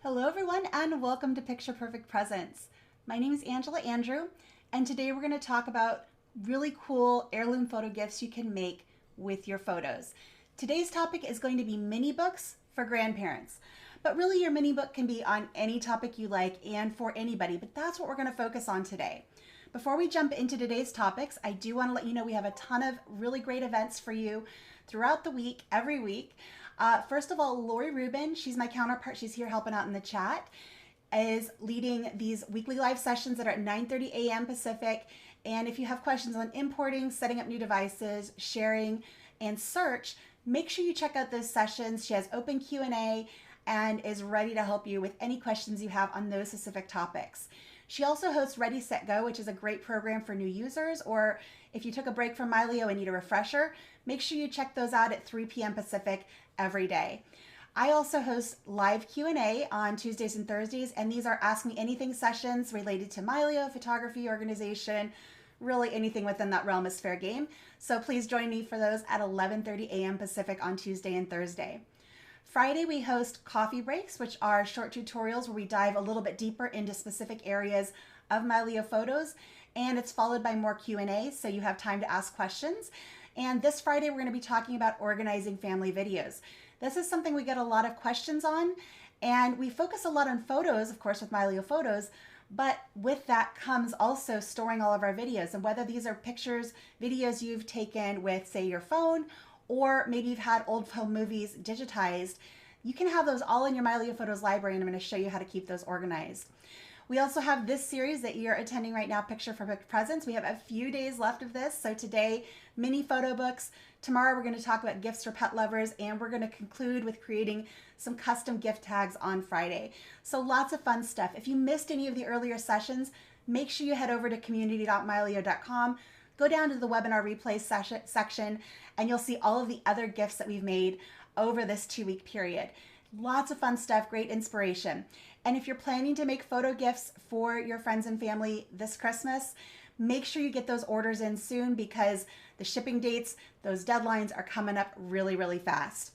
Hello everyone and welcome to Picture Perfect Presents. My name is Angela Andrew and today we're going to talk about really cool heirloom photo gifts you can make with your photos. Today's topic is going to be mini books for grandparents. But really your mini book can be on any topic you like and for anybody, but that's what we're going to focus on today. Before we jump into today's topics, I do want to let you know we have a ton of really great events for you throughout the week, every week. First of all, Lori Rubin, she's my counterpart. She's here helping out in the chat, is leading these weekly live sessions that are at 9:30 a.m. Pacific. And if you have questions on importing, setting up new devices, sharing, and search, make sure you check out those sessions. She has open Q&A and is ready to help you with any questions you have on those specific topics. She also hosts Ready, Set, Go, which is a great program for new users, or if you took a break from Mylio and need a refresher, make sure you check those out at 3 p.m. Pacific every day. I also host live Q&A on Tuesdays and Thursdays, and these are Ask Me Anything sessions related to Mylio, photography, organization, really anything within that realm is fair game. So please join me for those at 11:30 a.m. Pacific on Tuesday and Thursday. Friday, we host coffee breaks, which are short tutorials where we dive a little bit deeper into specific areas of Mylio Photos, and it's followed by more Q&A, so you have time to ask questions. And this Friday, we're going to be talking about organizing family videos. This is something we get a lot of questions on, and we focus a lot on photos, of course, with Mylio Photos, but with that comes also storing all of our videos. And whether these are pictures, videos you've taken with, say, your phone, or maybe you've had old film movies digitized, you can have those all in your Mylio Photos library, and I'm going to show you how to keep those organized. We also have this series that you're attending right now, Picture Perfect Presents. We have a few days left of this. So today, mini photo books. Tomorrow, we're going to talk about gifts for pet lovers, and we're going to conclude with creating some custom gift tags on Friday. So lots of fun stuff. If you missed any of the earlier sessions, make sure you head over to community.mylio.com. Go down to the webinar replay section, and you'll see all of the other gifts that we've made over this 2-week period. Lots of fun stuff, great inspiration. And if you're planning to make photo gifts for your friends and family this Christmas, make sure you get those orders in soon because the shipping dates, those deadlines are coming up really, really fast.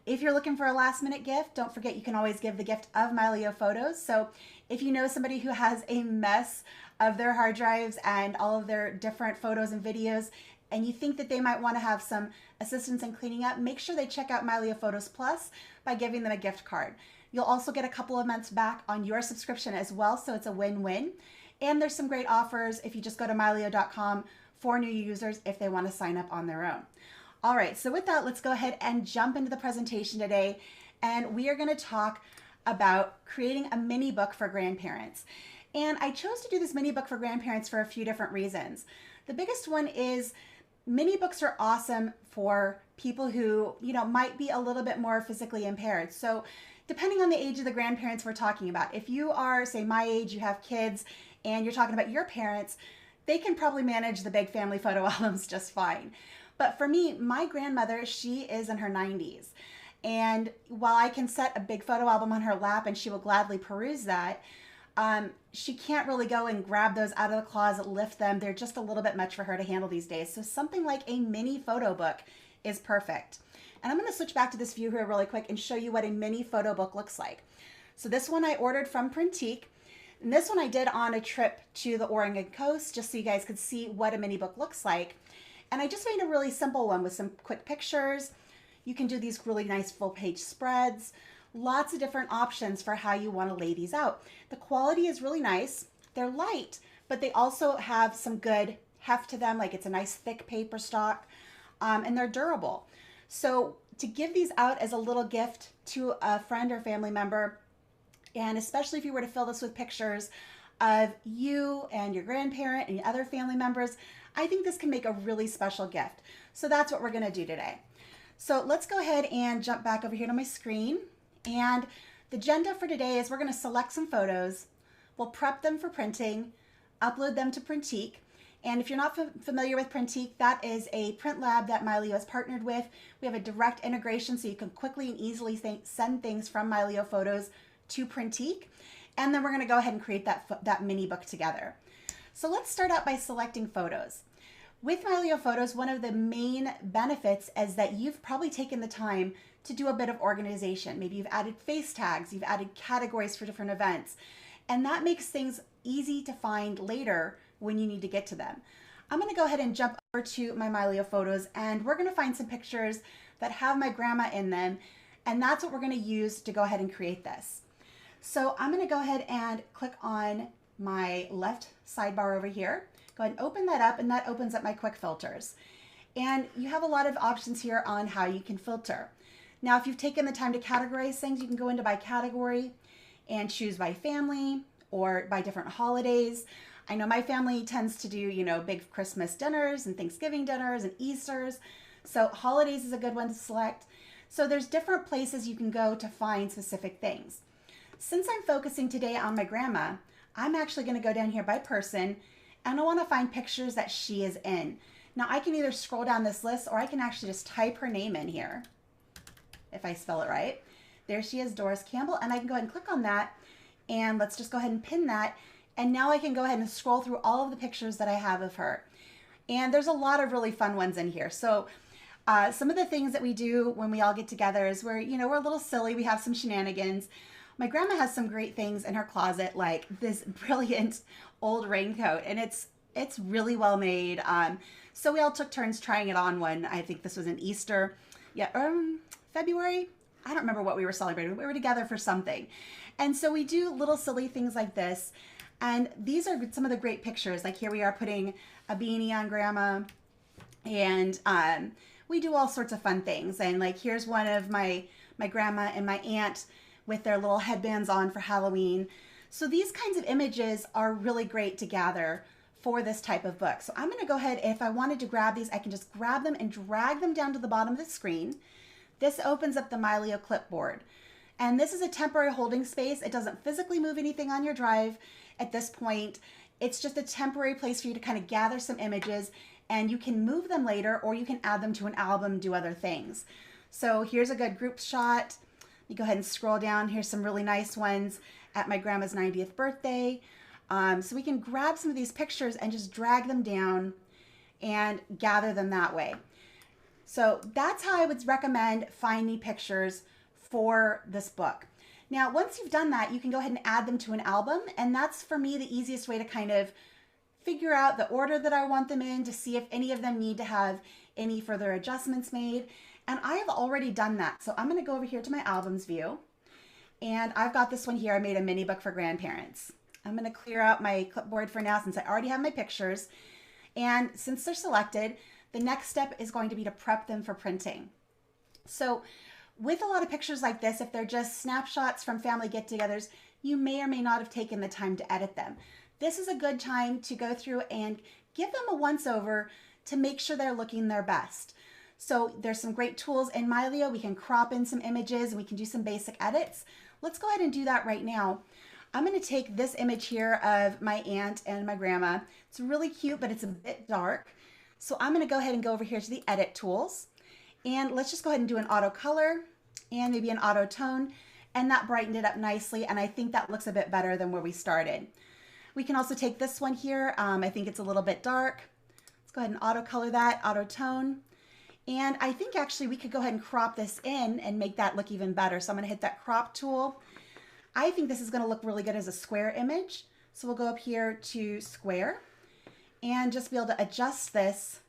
If you're looking for a last minute gift, don't forget you can always give the gift of Mylio Photos. So if you know somebody who has a mess of their hard drives and all of their different photos and videos, and you think that they might want to have some assistance in cleaning up, make sure they check out Mylio Photos Plus by giving them a gift card. You'll also get a couple of months back on your subscription as well, so it's a win-win. And there's some great offers if you just go to mylio.com for new users if they want to sign up on their own. All right, so with that, let's go ahead and jump into the presentation today. And we are going to talk about creating a mini book for grandparents. And I chose to do this mini book for grandparents for a few different reasons. The biggest one is mini books are awesome for people who, might be a little bit more physically impaired. So depending on the age of the grandparents we're talking about, if you are, say, my age, you have kids, and you're talking about your parents, they can probably manage the big family photo albums just fine. But for me, my grandmother, she is in her 90s. And while I can set a big photo album on her lap and she will gladly peruse that, she can't really go and grab those out of the closet, lift them. They're just a little bit much for her to handle these days. So something like a mini photo book is perfect. And I'm going to switch back to this view here really quick and show you what a mini photo book looks like. So this one I ordered from Printique. And this one I did on a trip to the Oregon coast, just so you guys could see what a mini book looks like. And I just made a really simple one with some quick pictures. You can do these really nice full page spreads. Lots of different options for how you want to lay these out. The quality is really nice. They're light, but they also have some good heft to them, like it's a nice thick paper stock, and they're durable. So to give these out as a little gift to a friend or family member, and especially if you were to fill this with pictures of you and your grandparent and other family members, I think this can make a really special gift. So that's what we're going to do today. So let's go ahead and jump back over here to my screen. And the agenda for today is we're going to select some photos. We'll prep them for printing, upload them to Printique. And if you're not familiar with Printique, that is a print lab that Mylio has partnered with. We have a direct integration so you can quickly and easily send things from Mylio Photos to Printique. And then we're going to go ahead and create that mini book together. So let's start out by selecting photos. With Mylio Photos, one of the main benefits is that you've probably taken the time to do a bit of organization. Maybe you've added face tags, you've added categories for different events, and that makes things easy to find later when you need to get to them. I'm gonna go ahead and jump over to my Mylio Photos, and we're gonna find some pictures that have my grandma in them, and that's what we're gonna use to go ahead and create this. So I'm gonna go ahead and click on my left sidebar over here. Go ahead and open that up, and that opens up my quick filters. And you have a lot of options here on how you can filter. Now, if you've taken the time to categorize things, you can go into by category and choose by family or by different holidays. I know my family tends to do, you know, big Christmas dinners and Thanksgiving dinners and Easters. So holidays is a good one to select. So there's different places you can go to find specific things. Since I'm focusing today on my grandma, I'm actually going to go down here by person, and I want to find pictures that she is in. Now I can either scroll down this list, or I can actually just type her name in here, if I spell it right. There she is, Doris Campbell, and I can go ahead and click on that, and let's just go ahead and pin that. And now I can go ahead and scroll through all of the pictures that I have of her. And there's a lot of really fun ones in here. So some of the things that we do when we all get together is we're a little silly. We have some shenanigans. My grandma has some great things in her closet, like this brilliant old raincoat, and it's really well made. So we all took turns trying it on one. I think this was an Easter, February. I don't remember what we were celebrating. We were together for something. And so we do little silly things like this. And these are some of the great pictures. Like here we are putting a beanie on grandma, and we do all sorts of fun things. And like here's one of my grandma and my aunt with their little headbands on for Halloween. So these kinds of images are really great to gather for this type of book. So I'm going to go ahead, if I wanted to grab these, I can just grab them and drag them down to the bottom of the screen. This opens up the Mylio clipboard. And this is a temporary holding space. It doesn't physically move anything on your drive at this point. It's just a temporary place for you to kind of gather some images, and you can move them later, or you can add them to an album, do other things. So here's a good group shot. You go ahead and scroll down. Here's some really nice ones at my grandma's 90th birthday. So we can grab some of these pictures and just drag them down and gather them that way. So that's how I would recommend finding pictures for this book. Now, once you've done that, you can go ahead and add them to an album. And that's, for me, the easiest way to kind of figure out the order that I want them in, to see if any of them need to have any further adjustments made. And I have already done that. So I'm going to go over here to my albums view. And I've got this one here. I made a mini book for grandparents. I'm going to clear out my clipboard for now since I already have my pictures. And since they're selected, the next step is going to be to prep them for printing. So with a lot of pictures like this, if they're just snapshots from family get-togethers, you may or may not have taken the time to edit them. This is a good time to go through and give them a once-over to make sure they're looking their best. So there's some great tools in Mylio. We can crop in some images and we can do some basic edits. Let's go ahead and do that right now. I'm going to take this image here of my aunt and my grandma. It's really cute, but it's a bit dark. So I'm going to go ahead and go over here to the edit tools. And let's just go ahead and do an auto color and maybe an auto tone. And that brightened it up nicely. And I think that looks a bit better than where we started. We can also take this one here. I think it's a little bit dark. Let's go ahead and auto color that, auto tone. And I think actually we could go ahead and crop this in and make that look even better. So I'm going to hit that crop tool. I think this is going to look really good as a square image. So we'll go up here to square and just be able to adjust this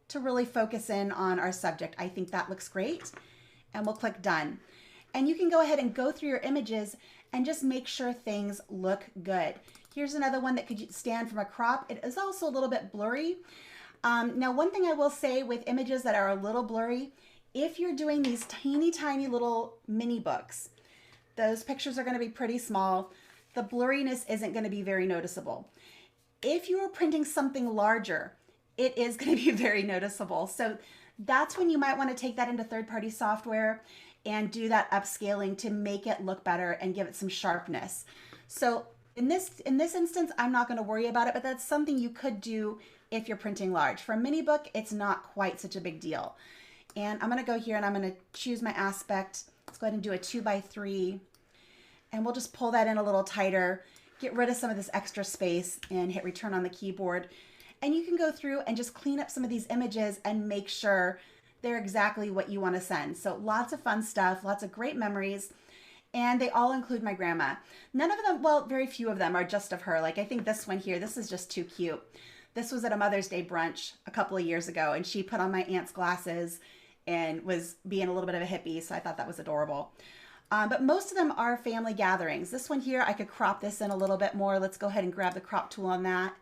to really focus in on our subject. I think that looks great. And we'll click done. And you can go ahead and go through your images and just make sure things look good. Here's another one that could stand from a crop. It is also a little bit blurry. Now, one thing I will say with images that are a little blurry, if you're doing these teeny tiny little mini books, those pictures are going to be pretty small. The blurriness isn't going to be very noticeable. If you are printing something larger, it is going to be very noticeable. So that's when you might want to take that into third-party software and do that upscaling to make it look better and give it some sharpness. So in this instance, I'm not going to worry about it, but that's something you could do if you're printing large. For a mini book, it's not quite such a big deal. And I'm going to go here and I'm going to choose my aspect. Let's go ahead and do a 2x3. And we'll just pull that in a little tighter, get rid of some of this extra space and hit return on the keyboard. And you can go through and just clean up some of these images and make sure they're exactly what you want to send. So lots of fun stuff, lots of great memories. And they all include my grandma. None of them, well, very few of them are just of her. Like I think this one here, this is just too cute. This was at a Mother's Day brunch a couple of years ago, and she put on my aunt's glasses and was being a little bit of a hippie, so I thought that was adorable. But most of them are family gatherings. This one here, I could crop this in a little bit more. Let's go ahead and grab the crop tool on that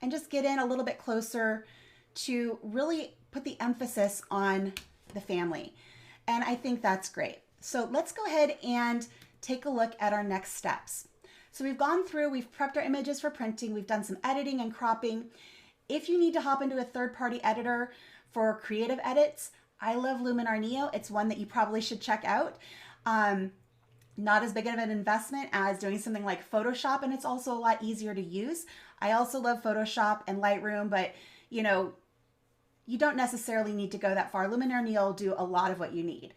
and just get in a little bit closer to really put the emphasis on the family. And I think that's great. So let's go ahead and take a look at our next steps. So we've gone through, we've prepped our images for printing, we've done some editing and cropping. If you need to hop into a third-party editor for creative edits, I love Luminar Neo. It's one that you probably should check out. Not as big of an investment as doing something like Photoshop, and it's also a lot easier to use. I also love Photoshop and Lightroom, but you know, you don't necessarily need to go that far. Luminar Neo will do a lot of what you need.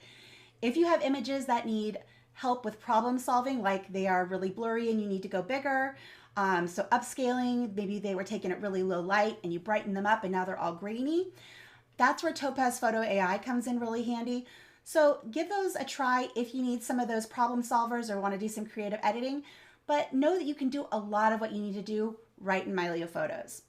If you have images that need help with problem solving, like they are really blurry and you need to go bigger, so upscaling, maybe they were taken at really low light and you brighten them up and now they're all grainy, that's where Topaz Photo AI comes in really handy. So give those a try if you need some of those problem solvers or want to do some creative editing, but know that you can do a lot of what you need to do right in Mylio Photos.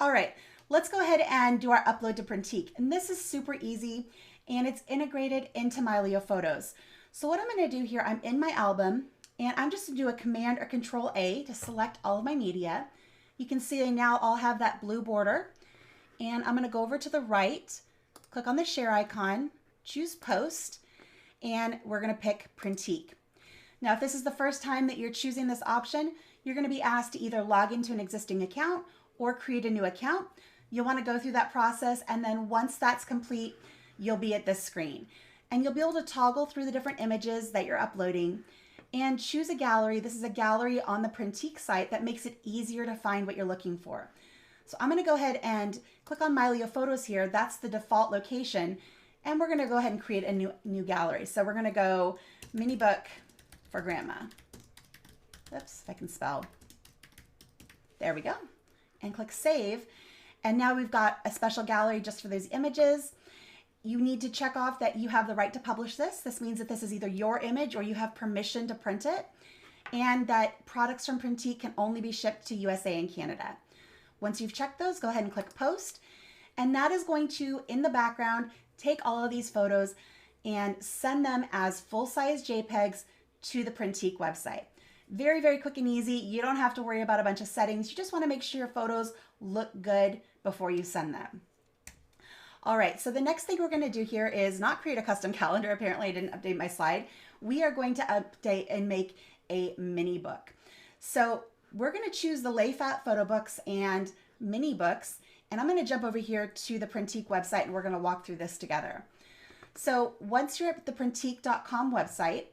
All right, let's go ahead and do our upload to Printique. And this is super easy and it's integrated into Mylio Photos. So what I'm going to do here, I'm in my album and I'm just going to do a Command or Control A to select all of my media. You can see they now all have that blue border. And I'm going to go over to the right, click on the share icon, choose post, and we're going to pick Printique. Now, if this is the first time that you're choosing this option, you're going to be asked to either log into an existing account or create a new account. You'll want to go through that process, and then once that's complete, you'll be at this screen. And you'll be able to toggle through the different images that you're uploading and choose a gallery. This is a gallery on the Printique site that makes it easier to find what you're looking for. So I'm going to go ahead and click on Mylio Photos here. That's the default location. And we're going to go ahead and create a new gallery. So we're going to go mini book for grandma. Oops, if I can spell. There we go. And click save. And now we've got a special gallery just for those images. You need to check off that you have the right to publish this. This means that this is either your image or you have permission to print it, and that products from Printique can only be shipped to USA and Canada. Once you've checked those, go ahead and click post. And that is going to, in the background, take all of these photos and send them as full-size JPEGs to the Printique website. Very, very quick and easy. You don't have to worry about a bunch of settings. You just want to make sure your photos look good before you send them. All right, so the next thing we're going to do here is not create a custom calendar. Apparently I didn't update my slide. We are going to update and make a mini book. So we're going to choose the lay flat photo books and mini books, and I'm going to jump over here to the Printique website and we're going to walk through this together. So once you're at the Printique.com website,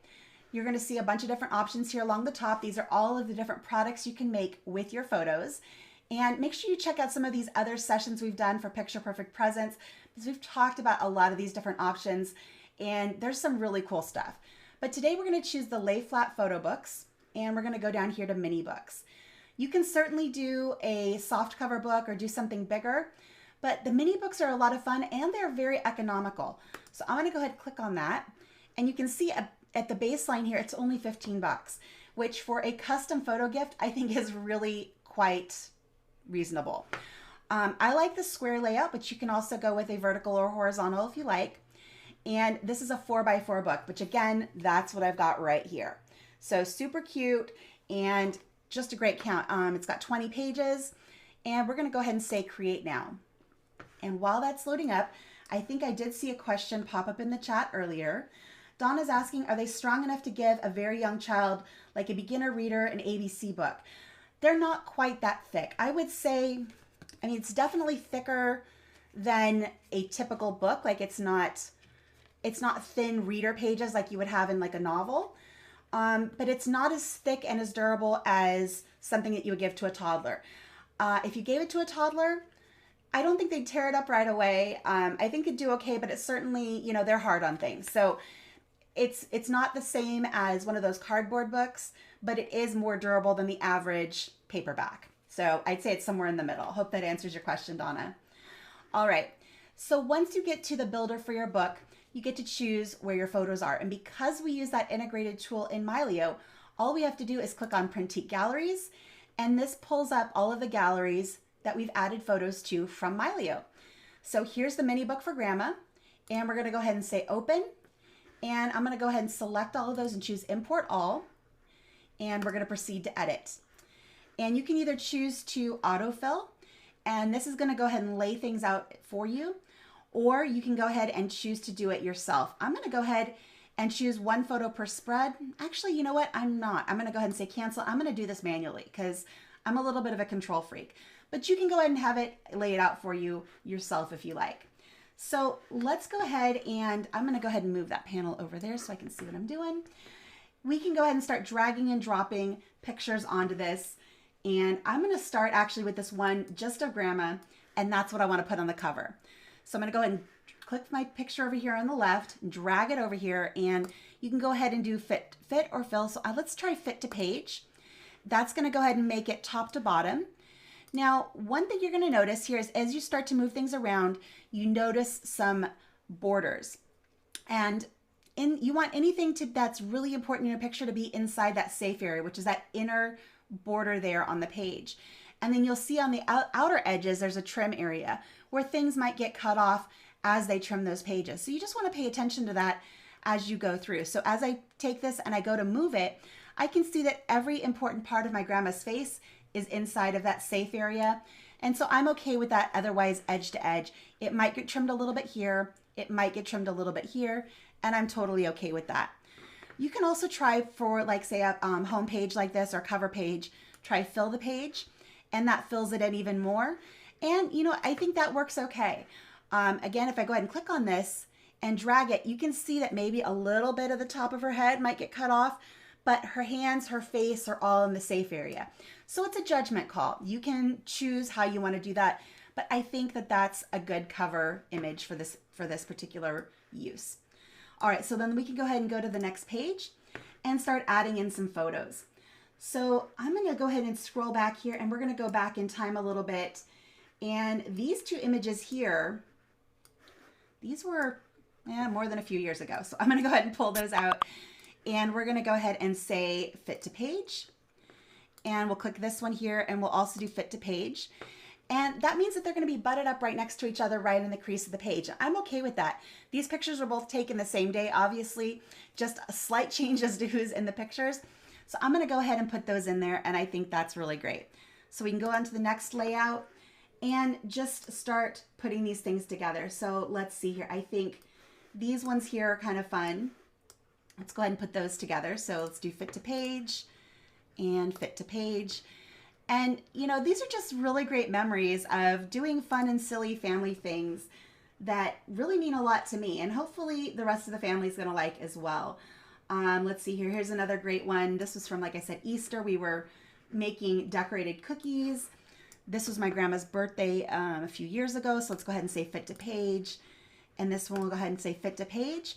you're going to see a bunch of different options here along the top. These are all of the different products you can make with your photos. And make sure you check out some of these other sessions we've done for Picture Perfect Presents, because we've talked about a lot of these different options and there's some really cool stuff. But today we're going to choose the lay flat photo books and we're going to go down here to mini books. You can certainly do a soft cover book or do something bigger, but the mini books are a lot of fun and they're very economical. So I'm going to go ahead and click on that, and you can see at the baseline here, it's only 15 bucks, which for a custom photo gift, I think is really quite reasonable. I like the square layout, but you can also go with a vertical or horizontal if you like. And this is a 4x4 book, which again, that's what I've got right here. So super cute and just a great count. It's got 20 pages, and we're going to go ahead and say create now. And while that's loading up, I think I did see a question pop up in the chat earlier. Donna's asking, are they strong enough to give a very young child, like a beginner reader, an ABC book? They're not quite that thick. I would say, I mean, it's definitely thicker than a typical book. Like it's not thin reader pages like you would have in like a novel. But it's not as thick and as durable as something that you would give to a toddler. If you gave it to a toddler, I don't think they'd tear it up right away. I think it'd do okay, but it's certainly, you know, they're hard on things. So it's not the same as one of those cardboard books, but it is more durable than the average paperback. So I'd say it's somewhere in the middle. Hope that answers your question, Donna. All right. So once you get to the builder for your book, you get to choose where your photos are. And because we use that integrated tool in Mylio, all we have to do is click on Printique Galleries, and this pulls up all of the galleries that we've added photos to from Mylio. So here's the mini book for Grandma, and we're gonna go ahead and say open, and I'm gonna go ahead and select all of those and choose import all, and we're gonna proceed to edit. And you can either choose to autofill, and this is gonna go ahead and lay things out for you, or you can go ahead and choose to do it yourself. I'm gonna go ahead and choose one photo per spread. Actually, you know what? I'm not. I'm gonna go ahead and say cancel. I'm gonna do this manually because I'm a little bit of a control freak. But you can go ahead and have it lay it out for you yourself if you like. So let's go ahead, and I'm gonna go ahead and move that panel over there so I can see what I'm doing. We can go ahead and start dragging and dropping pictures onto this. And I'm gonna start actually with this one just of Grandma, and that's what I wanna put on the cover. So I'm gonna go ahead and click my picture over here on the left, drag it over here, and you can go ahead and do fit or fill. So let's try fit to page. That's gonna go ahead and make it top to bottom. Now, one thing you're gonna notice here is as you start to move things around, you notice some borders. And you want anything that's really important in your picture to be inside that safe area, which is that inner border there on the page. And then you'll see on the outer edges, there's a trim area where things might get cut off as they trim those pages. So you just want to pay attention to that as you go through. So as I take this and I go to move it, I can see that every important part of my Grandma's face is inside of that safe area. And so I'm okay with that otherwise edge to edge. It might get trimmed a little bit here. It might get trimmed a little bit here. And I'm totally okay with that. You can also try for like say a home page like this or cover page, try fill the page, and that fills it in even more. And you know, I think that works okay. Again, if I go ahead and click on this and drag it, you can see that maybe a little bit of the top of her head might get cut off, but her hands, her face are all in the safe area. So it's a judgment call. You can choose how you want to do that, but I think that that's a good cover image for this particular use. All right, so then we can go ahead and go to the next page and start adding in some photos. So I'm gonna go ahead and scroll back here, and we're gonna go back in time a little bit. And these two images here, these were more than a few years ago. So I'm gonna go ahead and pull those out, and we're gonna go ahead and say fit to page. And we'll click this one here, and we'll also do fit to page. And that means that they're gonna be butted up right next to each other, right in the crease of the page. I'm okay with that. These pictures were both taken the same day, obviously, just a slight change as to who's in the pictures. So I'm gonna go ahead and put those in there, and I think that's really great. So we can go on to the next layout and just start putting these things together. So let's see here. I think these ones here are kind of fun. Let's go ahead and put those together. So let's do fit to page and fit to page. And you know, these are just really great memories of doing fun and silly family things that really mean a lot to me, and hopefully the rest of the family is gonna like as well. Let's see here, here's another great one. This was from, like I said, Easter. We were making decorated cookies. This was my grandma's birthday a few years ago, so let's go ahead and say fit to page. And this one we'll go ahead and say fit to page.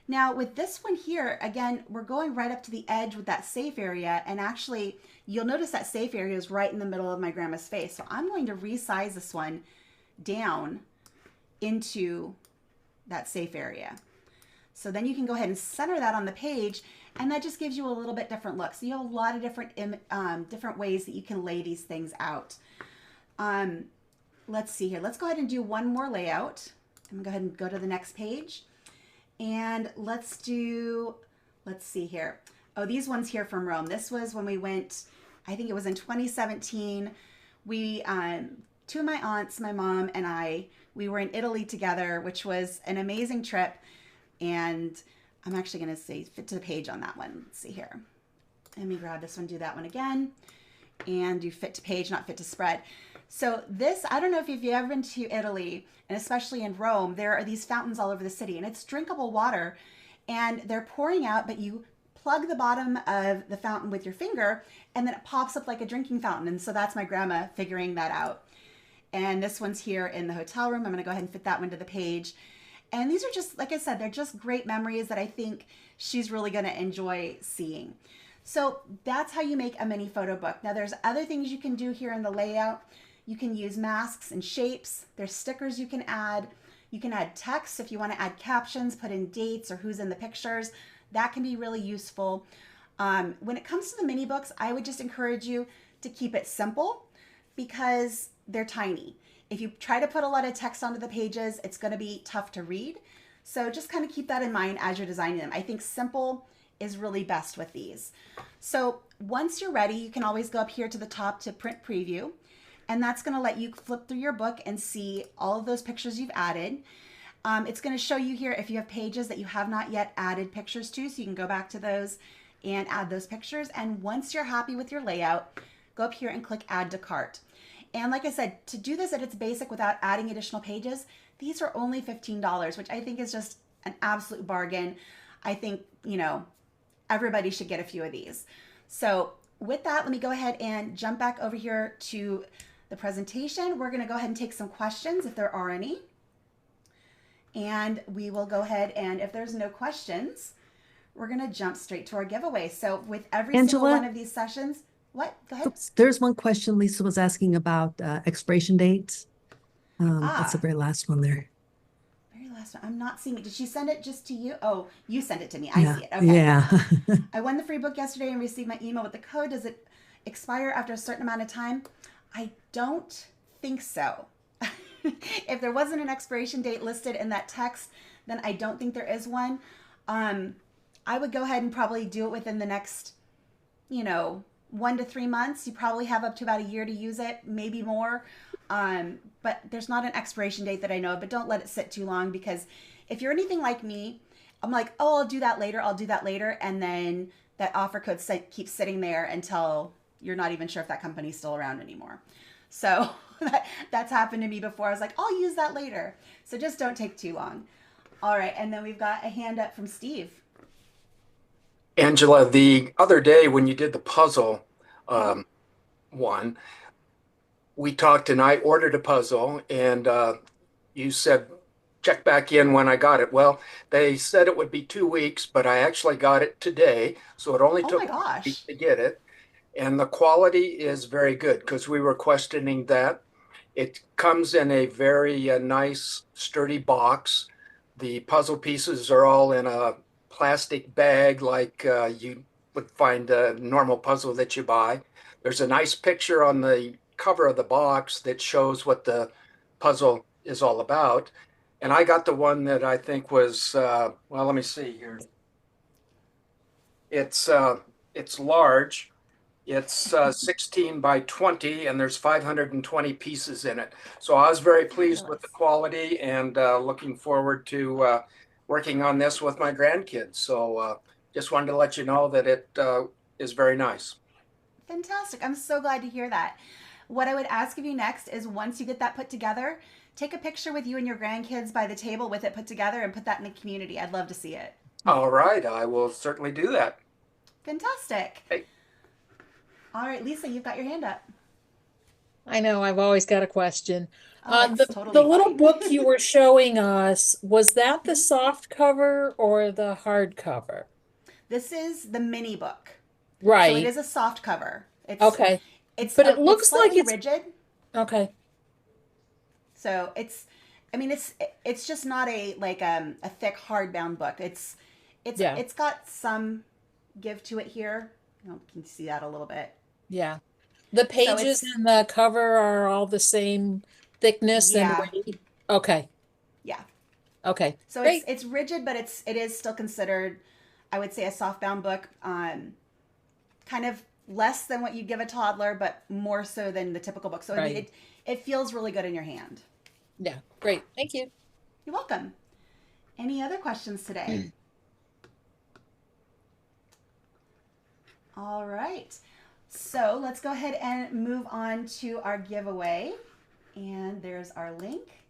Now with this one here, again, we're going right up to the edge with that safe area, and actually you'll notice that safe area is right in the middle of my grandma's face. So I'm going to resize this one down into that safe area. So then you can go ahead and center that on the page, and that just gives you a little bit different look. So you have a lot of different ways that you can lay these things out. Let's see here. Let's go ahead and do one more layout. I'm gonna go ahead and go to the next page. And let's see here. Oh, these ones here from Rome. This was when we went, I think it was in 2017. We, two of my aunts, my mom and I, we were in Italy together, which was an amazing trip. And I'm actually gonna say fit to the page on that one. Let's see here. Let me grab this one, do that one again, and do fit to page, not fit to spread. So this, I don't know if you've ever been to Italy, and especially in Rome, there are these fountains all over the city, and it's drinkable water, and they're pouring out, but you plug the bottom of the fountain with your finger, and then it pops up like a drinking fountain. And so that's my grandma figuring that out. And this one's here in the hotel room. I'm gonna go ahead and fit that one to the page. And these are just, like I said, they're just great memories that I think she's really gonna enjoy seeing. So that's how you make a mini photo book. Now there's other things you can do here in the layout. You can use masks and shapes. There's stickers you can add. You can add text if you want to add captions, put in dates or who's in the pictures. That can be really useful. When it comes to the mini books, I would just encourage you to keep it simple because they're tiny. If you try to put a lot of text onto the pages, it's going to be tough to read. So just kind of keep that in mind as you're designing them. I think simple is really best with these. So once you're ready, you can always go up here to the top to print preview. And that's going to let you flip through your book and see all of those pictures you've added. It's going to show you here if you have pages that you have not yet added pictures to, so you can go back to those and add those pictures. And once you're happy with your layout, go up here and click Add to Cart. And like I said, to do this at its basic without adding additional pages, these are only $15, which I think is just an absolute bargain. I think, you know, everybody should get a few of these. So with that, let me go ahead and jump back over here to the presentation. We're going to go ahead and take some questions if there are any. And we will go ahead and if there's no questions, we're going to jump straight to our giveaway. So with every single one of these sessions, what? Go ahead. Oops, there's one question Lisa was asking about expiration dates. That's the very last one there. Very last one. I'm not seeing it. Did she send it just to you? Oh, you sent it to me. I see it. Okay. Yeah. I won the free book yesterday and received my email with the code. Does it expire after a certain amount of time? I don't think so. If there wasn't an expiration date listed in that text, then I don't think there is one. I would go ahead and probably do it within the next, 1 to 3 months. You probably have up to about a year to use it, maybe more. But there's not an expiration date that I know of, but don't let it sit too long because if you're anything like me, I'm like, oh, I'll do that later. I'll do that later. And then that offer code keeps sitting there until you're not even sure if that company's still around anymore. So that's happened to me before. I was like, I'll use that later. So just don't take too long. All right. And then we've got a hand up from Steve. Angela, the other day when you did the puzzle one, we talked and I ordered a puzzle and you said, check back in when I got it. Well, they said it would be 2 weeks, but I actually got it today. So it only took a week to get it. And the quality is very good because we were questioning that. It comes in a very nice, sturdy box. The puzzle pieces are all in a plastic bag like you would find a normal puzzle that you buy. There's a nice picture on the cover of the box that shows what the puzzle is all about. And I got the one that I think was, well, let me see here. It's large. It's 16 by 20 and there's 520 pieces in it. So I was very pleased with the quality and looking forward to working on this with my grandkids. So just wanted to let you know that it is very nice. Fantastic. I'm so glad to hear that. What I would ask of you next is once you get that put together, take a picture with you and your grandkids by the table with it put together and put that in the community. I'd love to see it. All right. I will certainly do that. Fantastic. Hey. All right, Lisa, you've got your hand up. I know, I've always got a question. Totally the little book you were showing us, was that the soft cover or the hard cover? This is the mini book. Right. So it is a soft cover. It's, okay. But it looks like it's rigid. Okay. So it's just not a thick hardbound book. It's got some give to it here. You can see that a little bit. Yeah. The pages and the cover are all the same thickness and weight. Okay. Yeah. Okay. So it's rigid, but it is still considered, I would say, a softbound book. Kind of less than what you'd give a toddler, but more so than the typical book. So it feels really good in your hand. Yeah. Great. Thank you. You're welcome. Any other questions today? All right. So let's go ahead and move on to our giveaway. And there's our link.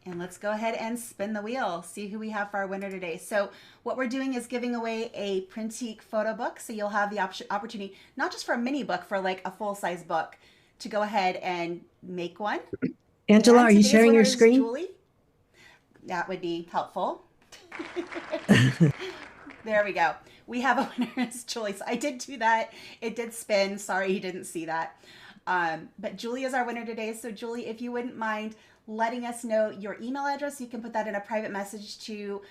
And let's go ahead and spin the wheel, see who we have for our winner today. So what we're doing is giving away a Printique photo book. So you'll have the opportunity, not just for a mini book, for like a full-size book, to go ahead and make one. Angela, are you sharing your screen? Julie. That would be helpful. There we go. we have a winner. It's Julie. So I did do that. It did spin. Sorry you didn't see that. But Julie is our winner today. So Julie, if you wouldn't mind letting us know your email address, you can put that in a private message to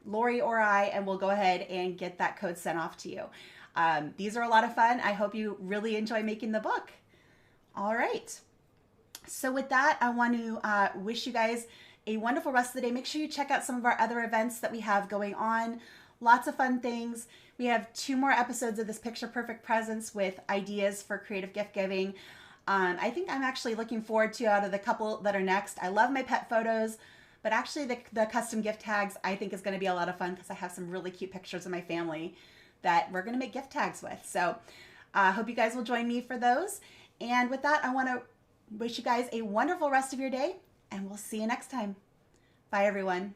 Lori or I, and we'll go ahead and get that code sent off to you. These are a lot of fun. I hope you really enjoy making the book. All right. So with that, I want to wish you guys a wonderful rest of the day. Make sure you check out some of our other events that we have going on. Lots of fun things. We have 2 more episodes of this Picture Perfect Presents with ideas for creative gift giving. I think I'm actually looking forward to out of the couple that are next. I love my pet photos, but actually the custom gift tags I think is going to be a lot of fun because I have some really cute pictures of my family that we're going to make gift tags with. So I hope you guys will join me for those. And with that, I want to wish you guys a wonderful rest of your day, and we'll see you next time. Bye, everyone.